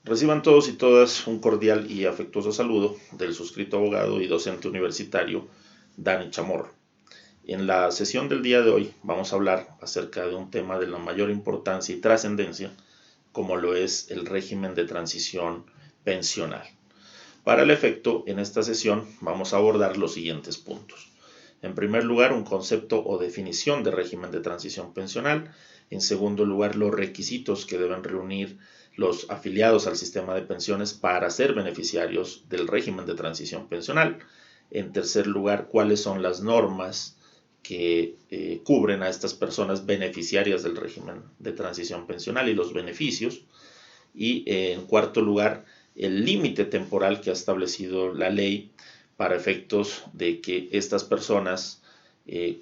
Reciban todos y todas un cordial y afectuoso saludo del suscrito abogado y docente universitario Dani Chamorro. En la sesión del día de hoy vamos a hablar acerca de un tema de la mayor importancia y trascendencia, como lo es el régimen de transición pensional. Para el efecto, en esta sesión vamos a abordar los siguientes puntos. En primer lugar, un concepto o definición de régimen de transición pensional. En segundo lugar, los requisitos que deben reunir los afiliados al sistema de pensiones para ser beneficiarios del régimen de transición pensional. En tercer lugar, cuáles son las normas que cubren a estas personas beneficiarias del régimen de transición pensional y los beneficios. Y en cuarto lugar, el límite temporal que ha establecido la ley para efectos de que estas personas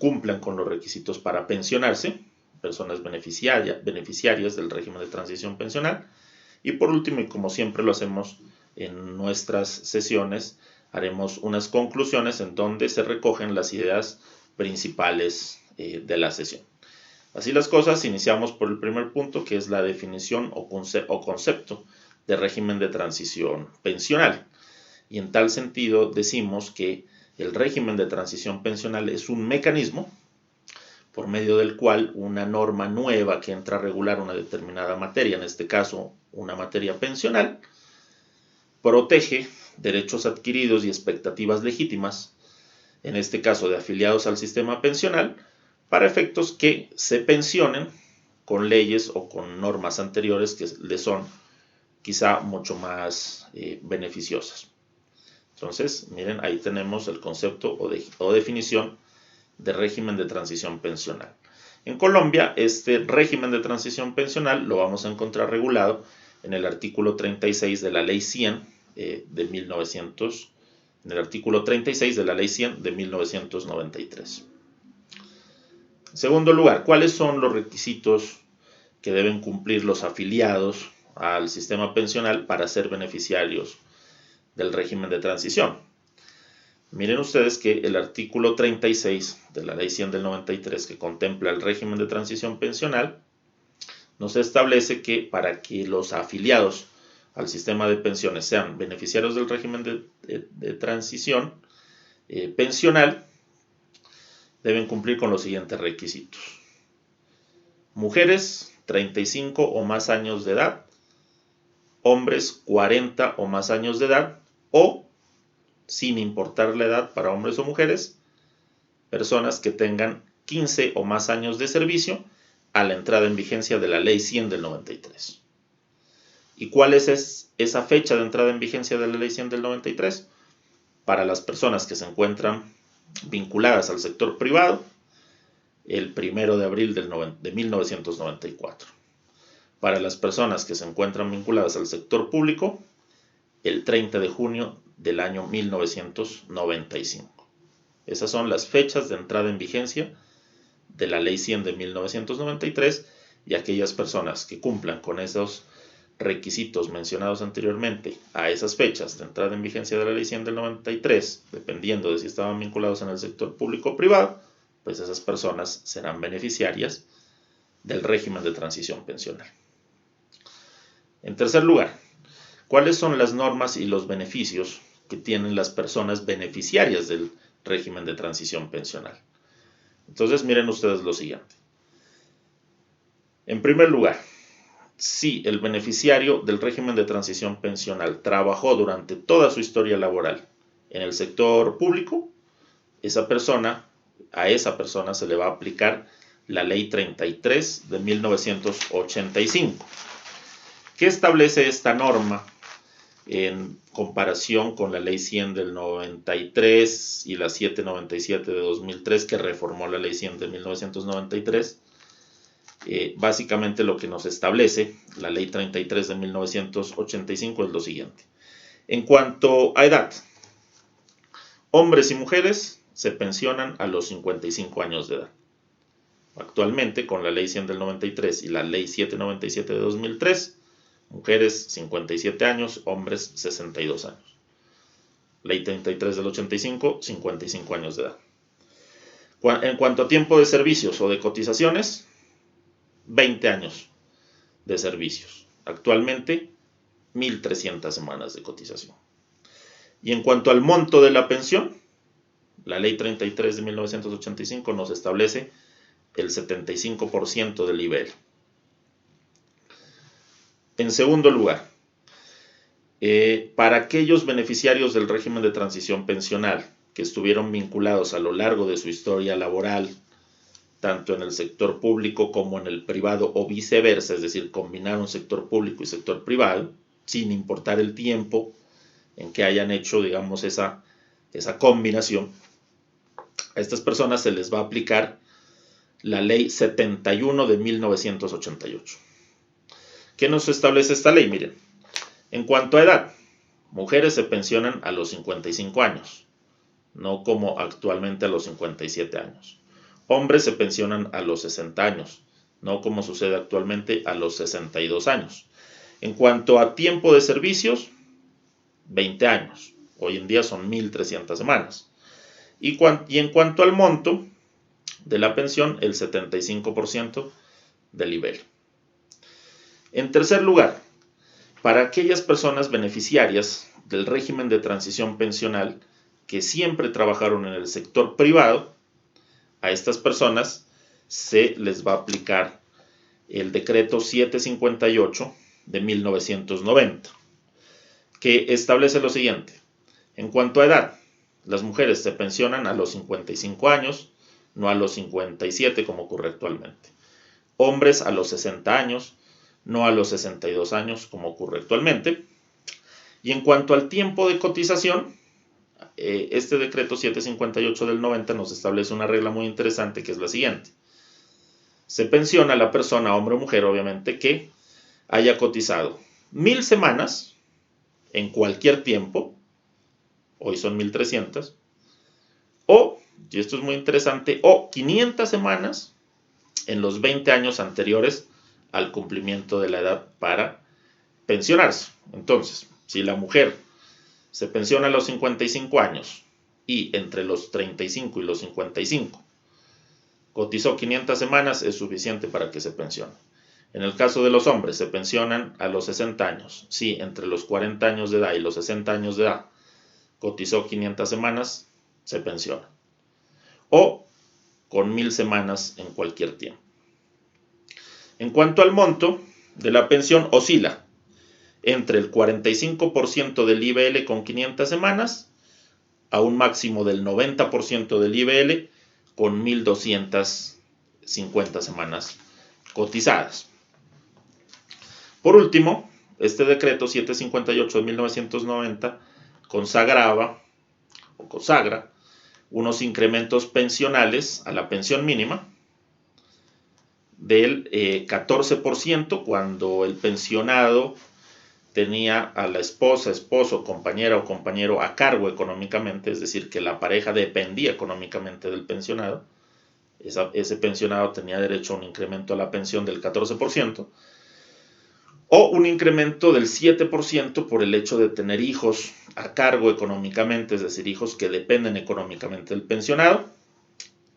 cumplan con los requisitos para pensionarse, personas beneficiarias del régimen de transición pensional. Y por último, y como siempre lo hacemos en nuestras sesiones, haremos unas conclusiones en donde se recogen las ideas principales de la sesión. Así las cosas, iniciamos por el primer punto, que es la definición o concepto de régimen de transición pensional. Y en tal sentido decimos que el régimen de transición pensional es un mecanismo por medio del cual una norma nueva que entra a regular una determinada materia, en este caso una materia pensional, protege derechos adquiridos y expectativas legítimas, en este caso de afiliados al sistema pensional, para efectos que se pensionen con leyes o con normas anteriores que les son quizá mucho más beneficiosas. Entonces, miren, ahí tenemos el concepto o definición de régimen de transición pensional. En Colombia, este régimen de transición pensional lo vamos a encontrar regulado en el artículo 36 de la Ley 100 de 1900, en el artículo 36 de la Ley 100 de 1993. En segundo lugar, ¿cuáles son los requisitos que deben cumplir los afiliados al sistema pensional para ser beneficiarios del régimen de transición? Miren ustedes que el artículo 36 de la Ley 100 del 93, que contempla el régimen de transición pensional, nos establece que para que los afiliados al sistema de pensiones sean beneficiarios del régimen de transición pensional, deben cumplir con los siguientes requisitos. Mujeres, 35 o más años de edad, hombres, 40 o más años de edad, o, sin importar la edad para hombres o mujeres, personas que tengan 15 o más años de servicio a la entrada en vigencia de la Ley 100 del 93. ¿Y cuál es esa fecha de entrada en vigencia de la Ley 100 del 93? Para las personas que se encuentran vinculadas al sector privado, el 1 de abril de 1994. Para las personas que se encuentran vinculadas al sector público, el 30 de junio del año 1995. Esas son las fechas de entrada en vigencia de la Ley 100 de 1993, y aquellas personas que cumplan con esos requisitos mencionados anteriormente a esas fechas de entrada en vigencia de la Ley 100 del 93, dependiendo de si estaban vinculados en el sector público o privado, pues esas personas serán beneficiarias del régimen de transición pensional. En tercer lugar, ¿cuáles son las normas y los beneficios que tienen las personas beneficiarias del régimen de transición pensional? Entonces, miren ustedes lo siguiente. En primer lugar, si el beneficiario del régimen de transición pensional trabajó durante toda su historia laboral en el sector público, a esa persona se le va a aplicar la Ley 33 de 1985. ¿Qué establece esta norma en comparación con la Ley 100 del 93 y la 797 de 2003, que reformó la Ley 100 de 1993? Básicamente lo que nos establece la Ley 33 de 1985 es lo siguiente. En cuanto a edad, hombres y mujeres se pensionan a los 55 años de edad. Actualmente, con la Ley 100 del 93 y la Ley 797 de 2003, mujeres 57 años, hombres 62 años. Ley 33 del 85, 55 años de edad. En cuanto a tiempo de servicios o de cotizaciones, 20 años de servicios. Actualmente, 1.300 semanas de cotización. Y en cuanto al monto de la pensión, la Ley 33 de 1985 nos establece el 75% del IBL. En segundo lugar, para aquellos beneficiarios del régimen de transición pensional que estuvieron vinculados a lo largo de su historia laboral, tanto en el sector público como en el privado o viceversa, es decir, combinaron sector público y sector privado, sin importar el tiempo en que hayan hecho, digamos, esa combinación, a estas personas se les va a aplicar la Ley 71 de 1988. ¿Qué nos establece esta ley? Miren, en cuanto a edad, mujeres se pensionan a los 55 años, no como actualmente a los 57 años. Hombres se pensionan a los 60 años, no como sucede actualmente a los 62 años. En cuanto a tiempo de servicios, 20 años. Hoy en día son 1.300 semanas. Y en cuanto al monto de la pensión, el 75% del IBL. En tercer lugar, para aquellas personas beneficiarias del régimen de transición pensional que siempre trabajaron en el sector privado, a estas personas se les va a aplicar el decreto 758 de 1990, que establece lo siguiente. En cuanto a edad, las mujeres se pensionan a los 55 años, no a los 57 como ocurre actualmente. Hombres a los 60 años, no a los 62 años como ocurre actualmente. Y en cuanto al tiempo de cotización, este decreto 758 del 90 nos establece una regla muy interesante, que es la siguiente. Se pensiona a la persona, hombre o mujer, obviamente, que haya cotizado 1.000 semanas en cualquier tiempo, hoy son 1.300, o, y esto es muy interesante, o 500 semanas en los 20 años anteriores al cumplimiento de la edad para pensionarse. Entonces, si la mujer se pensiona a los 55 años y entre los 35 y los 55 cotizó 500 semanas, es suficiente para que se pensione. En el caso de los hombres, se pensionan a los 60 años. Si entre los 40 años de edad y los 60 años de edad cotizó 500 semanas, se pensiona. O con 1.000 semanas en cualquier tiempo. En cuanto al monto de la pensión, oscila entre el 45% del IBL con 500 semanas a un máximo del 90% del IBL con 1.250 semanas cotizadas. Por último, este decreto 758 de 1990 consagra unos incrementos pensionales a la pensión mínima del 14% cuando el pensionado tenía a la esposa, esposo, compañera o compañero a cargo económicamente, es decir, que la pareja dependía económicamente del pensionado. Ese pensionado tenía derecho a un incremento a la pensión del 14%, o un incremento del 7% por el hecho de tener hijos a cargo económicamente, es decir, hijos que dependen económicamente del pensionado,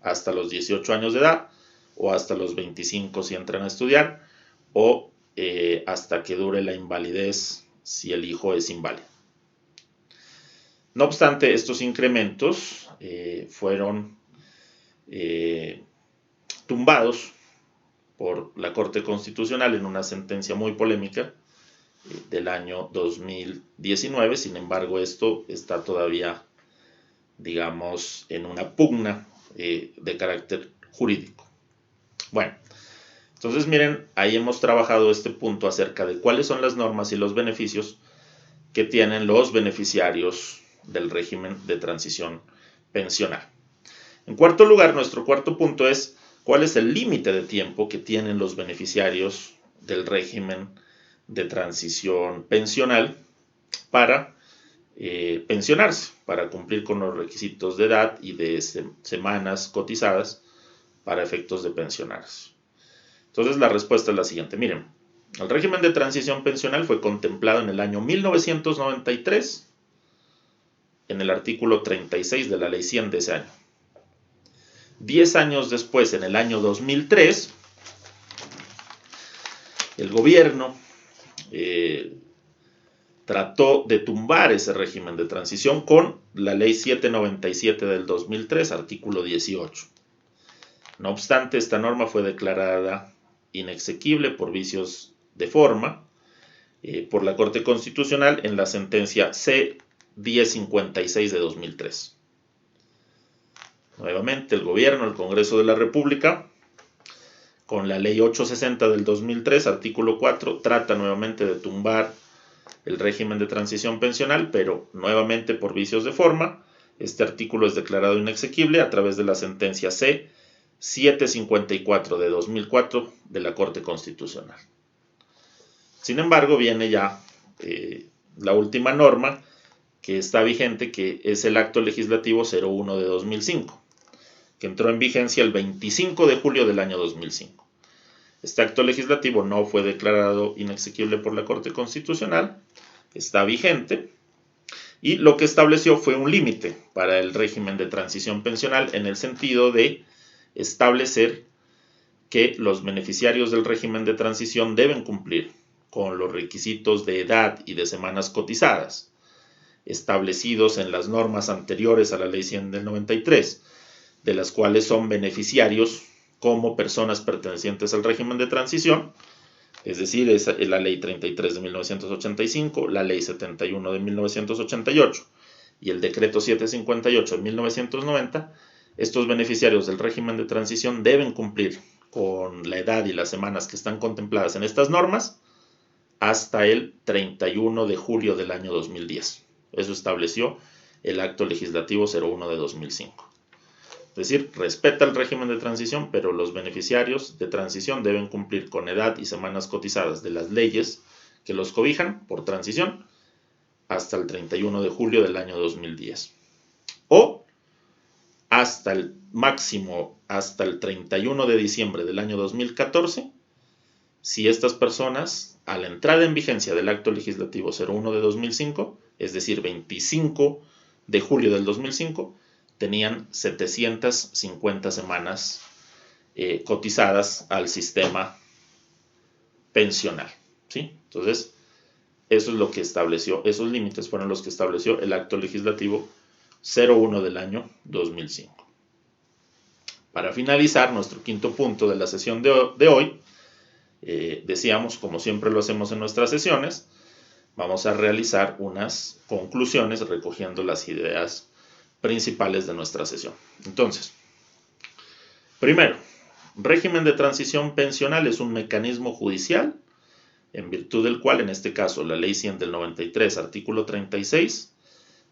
hasta los 18 años de edad, o hasta los 25 si entran a estudiar, o hasta que dure la invalidez si el hijo es inválido. No obstante, estos incrementos fueron tumbados por la Corte Constitucional en una sentencia muy polémica del año 2019. Sin embargo, esto está todavía, digamos, en una pugna de carácter jurídico. Bueno, entonces miren, ahí hemos trabajado este punto acerca de cuáles son las normas y los beneficios que tienen los beneficiarios del régimen de transición pensional. En cuarto lugar, nuestro cuarto punto es cuál es el límite de tiempo que tienen los beneficiarios del régimen de transición pensional para pensionarse, para cumplir con los requisitos de edad y de semanas cotizadas para efectos de pensionarse. Entonces la respuesta es la siguiente. Miren, el régimen de transición pensional fue contemplado en el año 1993 en el artículo 36 de la Ley 100 de ese año. 10 años después, en el año 2003, el gobierno trató de tumbar ese régimen de transición con la Ley 797 del 2003, artículo 18. No obstante, esta norma fue declarada inexequible por vicios de forma por la Corte Constitucional en la sentencia C-1056 de 2003. Nuevamente, el Gobierno, el Congreso de la República, con la Ley 860 del 2003, artículo 4, trata nuevamente de tumbar el régimen de transición pensional, pero nuevamente por vicios de forma. Este artículo es declarado inexequible a través de la sentencia C-754 de 2004 de la Corte Constitucional. Sin embargo, viene ya la última norma que está vigente, que es el Acto Legislativo 01 de 2005, que entró en vigencia el 25 de julio del año 2005. Este acto legislativo no fue declarado inexequible por la Corte Constitucional, está vigente, y lo que estableció fue un límite para el régimen de transición pensional en el sentido de establecer que los beneficiarios del régimen de transición deben cumplir con los requisitos de edad y de semanas cotizadas establecidos en las normas anteriores a la Ley 100 del 93, de las cuales son beneficiarios como personas pertenecientes al régimen de transición, es decir, es la Ley 33 de 1985, la Ley 71 de 1988 y el Decreto 758 de 1990. Estos beneficiarios del régimen de transición deben cumplir con la edad y las semanas que están contempladas en estas normas hasta el 31 de julio del año 2010. Eso estableció el Acto Legislativo 01 de 2005. Es decir, respeta el régimen de transición, pero los beneficiarios de transición deben cumplir con edad y semanas cotizadas de las leyes que los cobijan por transición hasta el 31 de julio del año 2010. O hasta el máximo, hasta el 31 de diciembre del año 2014, si estas personas, a la entrada en vigencia del Acto Legislativo 01 de 2005, es decir, 25 de julio del 2005, tenían 750 semanas cotizadas al sistema pensional, ¿sí? Entonces, eso es lo que estableció, esos límites fueron los que estableció el Acto Legislativo 01 del año 2005. Para finalizar nuestro quinto punto de la sesión de hoy, decíamos, como siempre lo hacemos en nuestras sesiones, vamos a realizar unas conclusiones recogiendo las ideas principales de nuestra sesión. Entonces, primero, régimen de transición pensional es un mecanismo judicial en virtud del cual, en este caso, la Ley 100 del 93, artículo 36,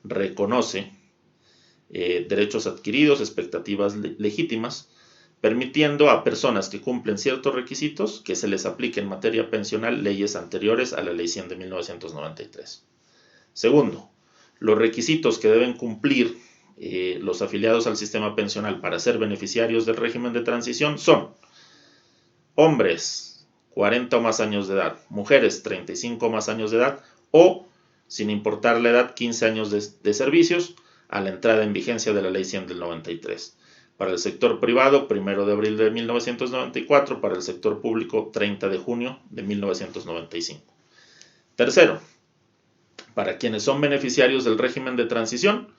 reconoce derechos adquiridos, expectativas legítimas, permitiendo a personas que cumplen ciertos requisitos que se les aplique en materia pensional leyes anteriores a la Ley 100 de 1993. Segundo, los requisitos que deben cumplir los afiliados al sistema pensional para ser beneficiarios del régimen de transición son hombres 40 o más años de edad, mujeres 35 o más años de edad o, sin importar la edad, 15 años de servicios a la entrada en vigencia de la Ley 100 del 93. Para el sector privado, 1 de abril de 1994, para el sector público, 30 de junio de 1995. Tercero, para quienes son beneficiarios del régimen de transición,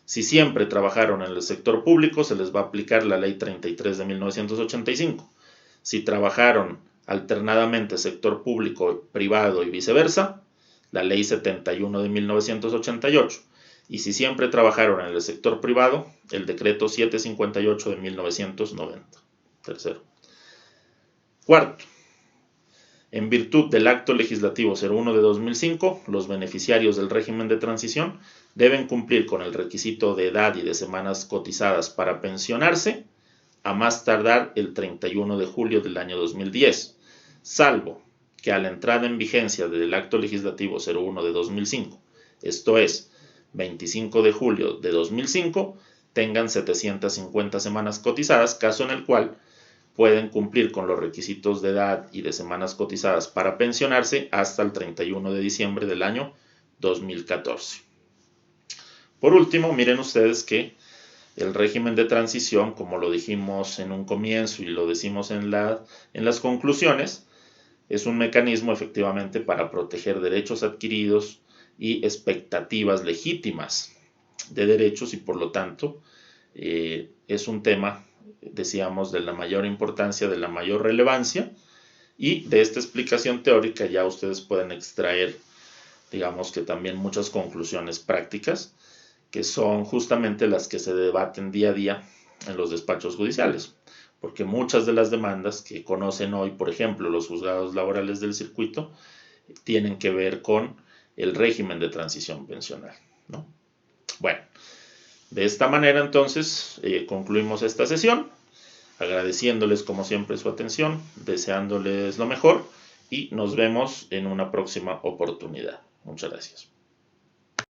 si siempre trabajaron en el sector público, se les va a aplicar la Ley 33 de 1985. Si trabajaron alternadamente sector público, privado y viceversa, la Ley 71 de 1988. Y si siempre trabajaron en el sector privado, el Decreto 758 de 1990. Tercero. Cuarto, en virtud del Acto Legislativo 01 de 2005, los beneficiarios del régimen de transición deben cumplir con el requisito de edad y de semanas cotizadas para pensionarse a más tardar el 31 de julio del año 2010, salvo que a la entrada en vigencia del Acto Legislativo 01 de 2005, esto es, 25 de julio de 2005, tengan 750 semanas cotizadas, caso en el cual pueden cumplir con los requisitos de edad y de semanas cotizadas para pensionarse hasta el 31 de diciembre del año 2014. Por último, miren ustedes que el régimen de transición, como lo dijimos en un comienzo y lo decimos en las conclusiones, es un mecanismo efectivamente para proteger derechos adquiridos, y expectativas legítimas de derechos, y por lo tanto es un tema, decíamos, de la mayor importancia, de la mayor relevancia, y de esta explicación teórica ya ustedes pueden extraer, digamos que también muchas conclusiones prácticas, que son justamente las que se debaten día a día en los despachos judiciales, porque muchas de las demandas que conocen hoy, por ejemplo, los juzgados laborales del circuito, tienen que ver con el régimen de transición pensional, ¿no? Bueno, de esta manera entonces concluimos esta sesión, agradeciéndoles como siempre su atención, deseándoles lo mejor, y nos vemos en una próxima oportunidad. Muchas gracias.